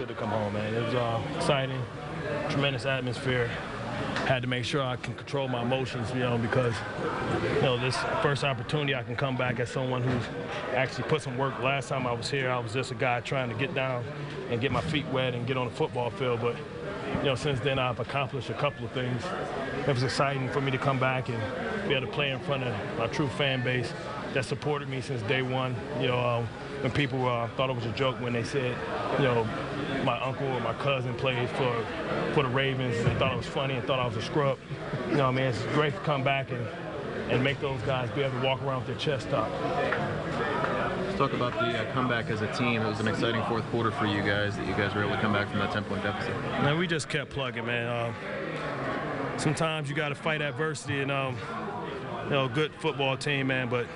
good to come home, man. It was exciting, tremendous atmosphere. Had to make sure I can control my emotions, because, this first opportunity I can come back as someone who's actually put some work. Last time I was here, I was just a guy trying to get down and get my feet wet and get on the football field. But, since then I've accomplished a couple of things. It was exciting for me to come back and be able to play in front of my true fan base that supported me since day one. When people thought it was a joke when they said, my uncle or my cousin played for the Ravens, and they thought it was funny and thought I was a scrub. It's great to come back and make those guys be able to walk around with their chest up. Let's talk about the comeback as a team. It was an exciting fourth quarter for you guys that you guys were able to come back from that 10-point deficit. Man, we just kept plugging, man. Sometimes you got to fight adversity, and good football team, man, but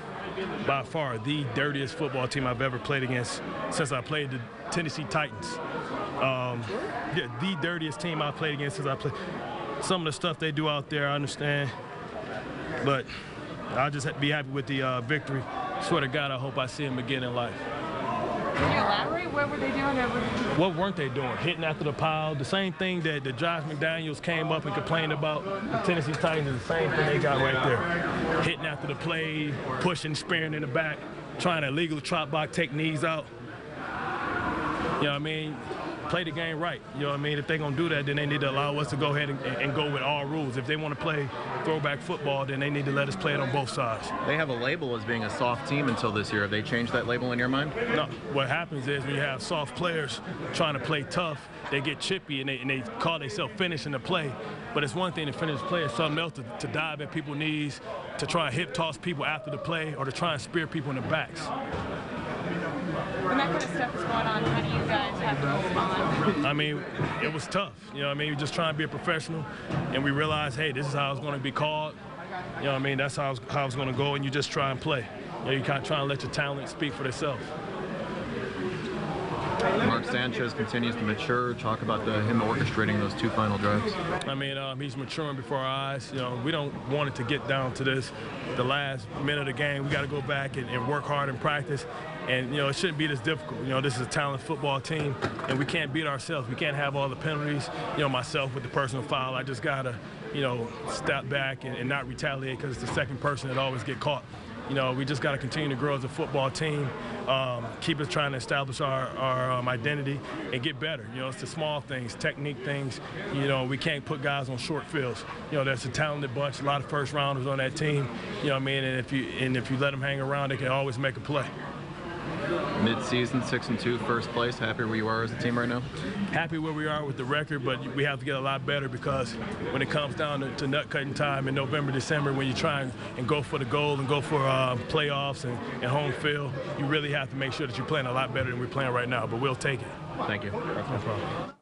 by far the dirtiest football team I've ever played against since I played the Tennessee Titans. Yeah, the dirtiest team I've played against since I played. Some of the stuff they do out there, I understand, but I'll just be happy with the victory. Swear to God, I hope I see them again in life. Can you elaborate? What were they doing? What weren't they doing? Hitting after the pile. The same thing that the Josh McDaniels came up and complained about the Tennessee Titans is the same thing they got right there. Hitting after the play, pushing, spearing in the back, trying to illegal trot block, take knees out. Play the game right. If they're going to do that, then they need to allow us to go ahead and go with all rules. If they want to play throwback football, then they need to let us play it on both sides. They have a label as being a soft team until this year. Have they changed that label in your mind? No. What happens is when you have soft players trying to play tough, they get chippy and they call themselves finishing the play. But it's one thing to finish the play, it's something else to dive at people's knees, to try and hip toss people after the play, or to try and spear people in the backs. When that kind of stuff is going on, how do you guys have to respond? It was tough. You're just trying to be a professional, and we realized, hey, this is how it's going to be called. That's how it's going to go, and you just try and play. You can't try and let your talent speak for themselves. Mark Sanchez continues to mature. Talk about him orchestrating those two final drives. He's maturing before our eyes. We don't want it to get down to this, the last minute of the game. We got to go back and work hard in practice. And, it shouldn't be this difficult. This is a talented football team, and we can't beat ourselves. We can't have all the penalties. Myself with the personal foul, I just got to, step back and not retaliate because it's the second person that always get caught. We just got to continue to grow as a football team, keep us trying to establish our identity and get better. It's the small things, technique things. We can't put guys on short fields. That's a talented bunch, a lot of first rounders on that team. And if you let them hang around, they can always make a play. Mid-season, 6-2, first place. Happy where you are as a team right now? Happy where we are with the record, but we have to get a lot better because when it comes down to nut-cutting time in November, December, when you try and go for the goal and go for playoffs and home field, you really have to make sure that you're playing a lot better than we're playing right now, but we'll take it. Thank you. No problem.